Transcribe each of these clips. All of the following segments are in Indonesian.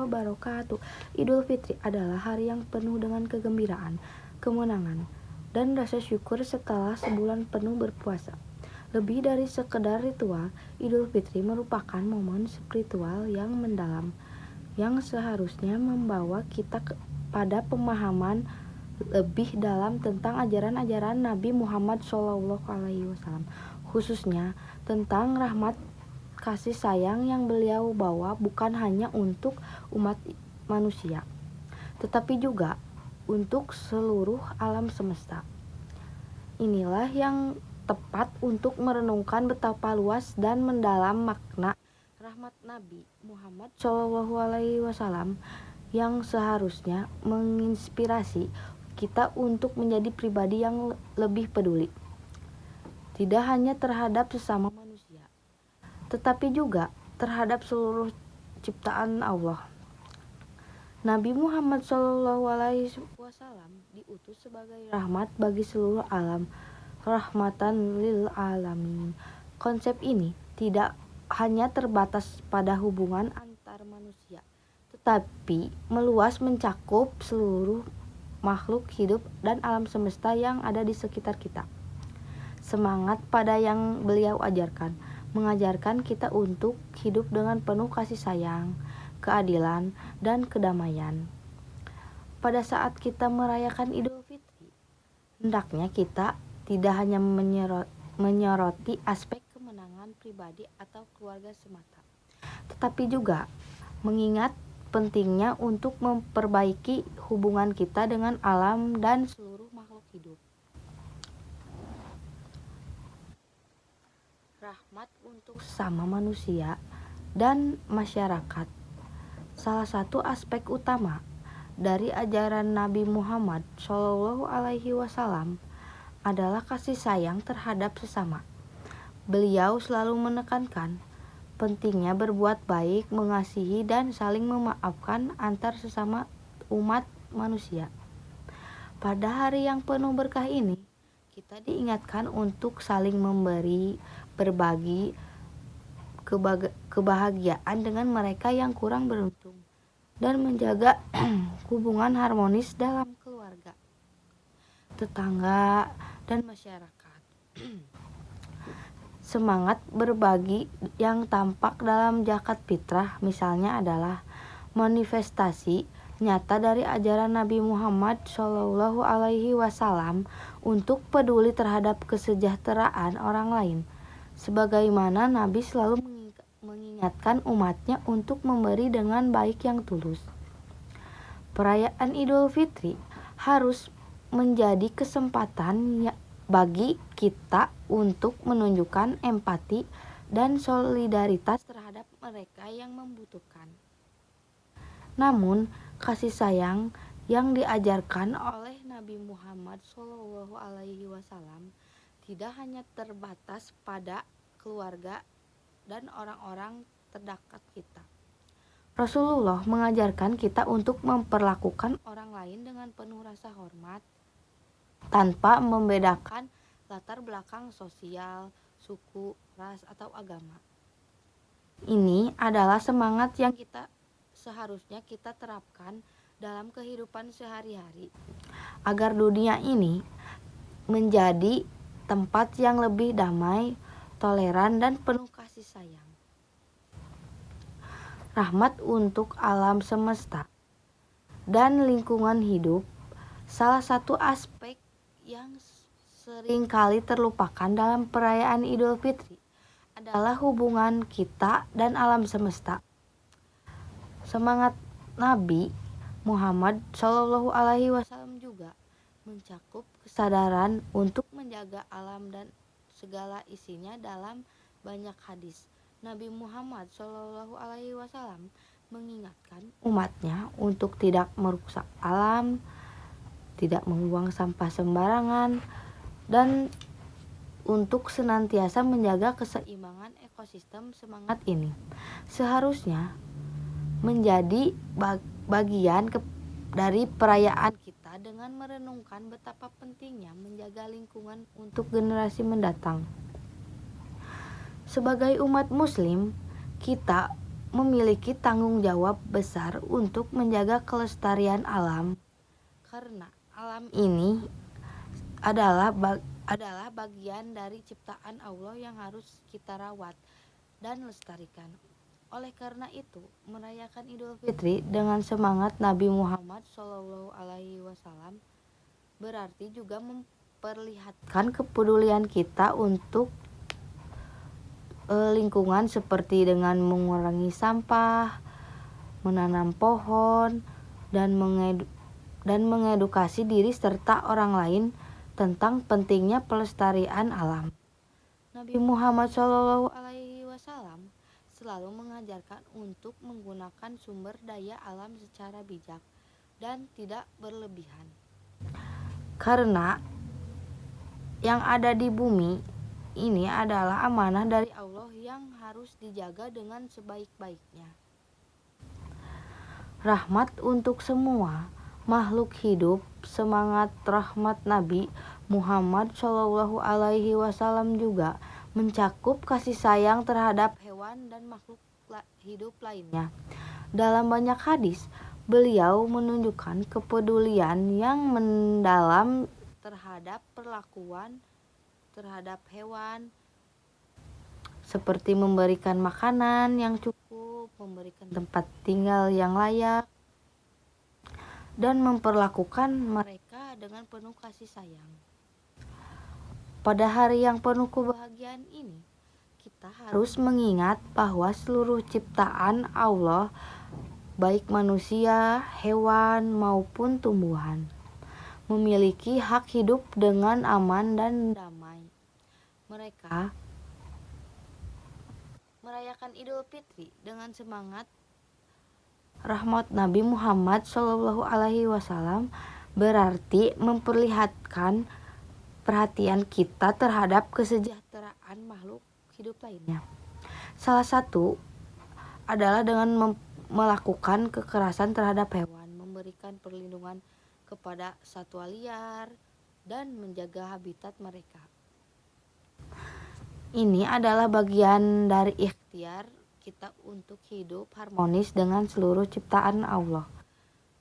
wabarakatuh. Idul Fitri adalah hari yang penuh dengan kegembiraan, kemenangan, dan rasa syukur setelah sebulan penuh berpuasa. Lebih dari sekedar ritual, Idul Fitri merupakan momen spiritual yang mendalam yang seharusnya membawa kita pada pemahaman lebih dalam tentang ajaran-ajaran Nabi Muhammad SAW, khususnya tentang rahmat kasih sayang yang beliau bawa bukan hanya untuk umat manusia, tetapi juga untuk seluruh alam semesta. Inilah yang tepat untuk merenungkan betapa luas dan mendalam makna rahmat Nabi Muhammad SAW yang seharusnya menginspirasi kita untuk menjadi pribadi yang lebih peduli, tidak hanya terhadap sesama manusia, tetapi juga terhadap seluruh ciptaan Allah. Nabi Muhammad SAW diutus sebagai rahmat bagi seluruh alam, rahmatan lil alamin. Konsep ini tidak hanya terbatas pada hubungan antar manusia, tetapi meluas mencakup seluruh makhluk hidup dan alam semesta yang ada di sekitar kita. Semangat pada yang beliau ajarkan, mengajarkan kita untuk hidup dengan penuh kasih sayang, keadilan, dan kedamaian. Pada saat kita merayakan Idul Fitri, hendaknya kita tidak hanya menyoroti aspek kemenangan pribadi atau keluarga semata, tetapi juga mengingat pentingnya untuk memperbaiki hubungan kita dengan alam dan seluruh makhluk hidup. Rahmat untuk sesama manusia dan masyarakat. Salah satu aspek utama dari ajaran Nabi Muhammad SAW adalah kasih sayang terhadap sesama. Beliau selalu menekankan pentingnya berbuat baik, mengasihi, dan saling memaafkan antar sesama umat manusia. Pada hari yang penuh berkah ini, kita diingatkan untuk saling memberi, berbagi kebahagiaan dengan mereka yang kurang beruntung, dan menjaga hubungan harmonis dalam keluarga, tetangga, dan masyarakat. Semangat berbagi yang tampak dalam zakat fitrah misalnya adalah manifestasi nyata dari ajaran Nabi Muhammad SAW untuk peduli terhadap kesejahteraan orang lain, sebagaimana Nabi selalu mengingatkan umatnya untuk memberi dengan baik yang tulus. Perayaan Idul Fitri harus menjadi kesempatan bagi kita untuk menunjukkan empati dan solidaritas terhadap mereka yang membutuhkan. Namun, kasih sayang yang diajarkan oleh Nabi Muhammad SAW tidak hanya terbatas pada keluarga dan orang-orang terdekat kita. Rasulullah mengajarkan kita untuk memperlakukan orang lain dengan penuh rasa hormat, tanpa membedakan latar belakang sosial, suku, ras, atau agama. Ini adalah semangat yang seharusnya kita terapkan dalam kehidupan sehari-hari, agar dunia ini menjadi tempat yang lebih damai, toleran, dan penuh kasih sayang. Rahmat untuk alam semesta dan lingkungan hidup. Salah satu aspek yang sering kali terlupakan dalam perayaan Idul Fitri adalah hubungan kita dan alam semesta. Semangat Nabi Muhammad SAW juga mencakup kesadaran untuk menjaga alam dan segala isinya. Dalam banyak hadis, Nabi Muhammad SAW mengingatkan umatnya untuk tidak merusak alam, tidak membuang sampah sembarangan, dan untuk senantiasa menjaga keseimbangan ekosistem. Semangat ini seharusnya menjadi bagian dari perayaan kita dengan merenungkan betapa pentingnya menjaga lingkungan untuk generasi mendatang. Sebagai umat muslim, kita memiliki tanggung jawab besar untuk menjaga kelestarian alam, karena alam ini adalah bagian dari ciptaan Allah yang harus kita rawat dan lestarikan. Oleh karena itu, merayakan Idul Fitri dengan semangat Nabi Muhammad SAW berarti juga memperlihatkan kepedulian kita untuk lingkungan, seperti dengan mengurangi sampah, menanam pohon, dan mengedukasi diri serta orang lain tentang pentingnya pelestarian alam. Nabi Muhammad SAW selalu mengajarkan untuk menggunakan sumber daya alam secara bijak dan tidak berlebihan. Karena yang ada di bumi ini adalah amanah dari Allah yang harus dijaga dengan sebaik-baiknya. Rahmat untuk semua makhluk hidup. Semangat rahmat Nabi Muhammad SAW juga mencakup kasih sayang terhadap hewan dan makhluk hidup lainnya. Dalam banyak hadis, beliau menunjukkan kepedulian yang mendalam terhadap perlakuan terhadap hewan, seperti memberikan makanan yang cukup, memberikan tempat tinggal yang layak, dan memperlakukan mereka dengan penuh kasih sayang. Pada hari yang penuh kebahagiaan ini, kita harus mengingat bahwa seluruh ciptaan Allah, baik manusia, hewan, maupun tumbuhan, memiliki hak hidup dengan aman dan damai. Mereka merayakan Idul Fitri dengan semangat rahmat Nabi Muhammad SAW berarti memperlihatkan perhatian kita terhadap kesejahteraan makhluk hidup lainnya. Salah satu adalah dengan melakukan kekerasan terhadap hewan, memberikan perlindungan kepada satwa liar, dan menjaga habitat mereka. Ini adalah bagian dari ikhtiar kita untuk hidup harmonis dengan seluruh ciptaan Allah,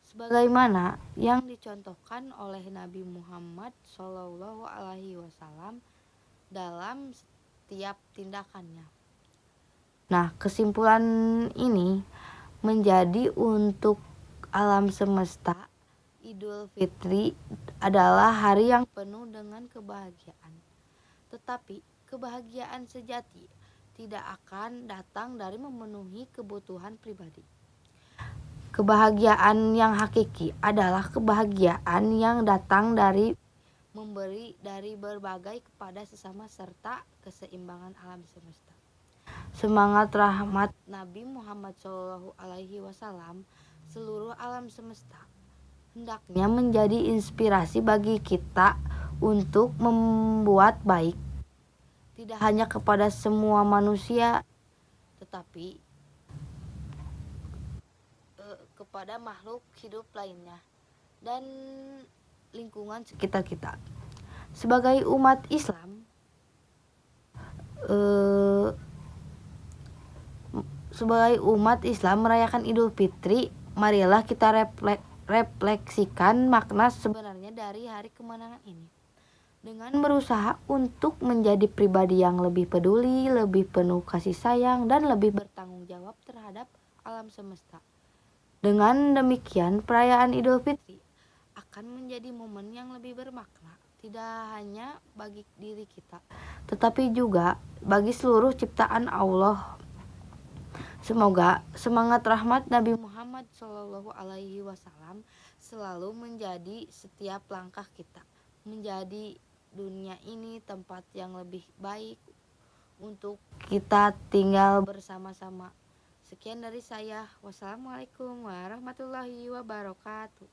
sebagaimana yang dicontohkan oleh Nabi Muhammad SAW dalam setiap tindakannya. Nah, kesimpulan ini menjadi untuk alam semesta, Idul Fitri adalah hari yang penuh dengan kebahagiaan. Tetapi kebahagiaan sejati tidak akan datang dari memenuhi kebutuhan pribadi. Kebahagiaan yang hakiki adalah kebahagiaan yang datang dari memberi dari berbagai kepada sesama serta keseimbangan alam semesta. Semangat rahmat Nabi Muhammad SAW, seluruh alam semesta hendaknya menjadi inspirasi bagi kita untuk membuat baik, tidak hanya kepada semua manusia, tetapi kepada makhluk hidup lainnya dan lingkungan sekitar kita. Sebagai umat Islam, merayakan Idul Fitri, marilah kita refleksikan makna sebenarnya dari hari kemenangan ini, dengan berusaha untuk menjadi pribadi yang lebih peduli, lebih penuh kasih sayang, dan lebih bertanggung jawab terhadap alam semesta. Dengan demikian, perayaan Idul Fitri akan menjadi momen yang lebih bermakna, tidak hanya bagi diri kita, tetapi juga bagi seluruh ciptaan Allah. Semoga semangat rahmat Nabi Muhammad SAW selalu menjadi setiap langkah kita, menjadi dunia ini tempat yang lebih baik untuk kita tinggal bersama-sama. Sekian dari saya. Wassalamualaikum warahmatullahi wabarakatuh.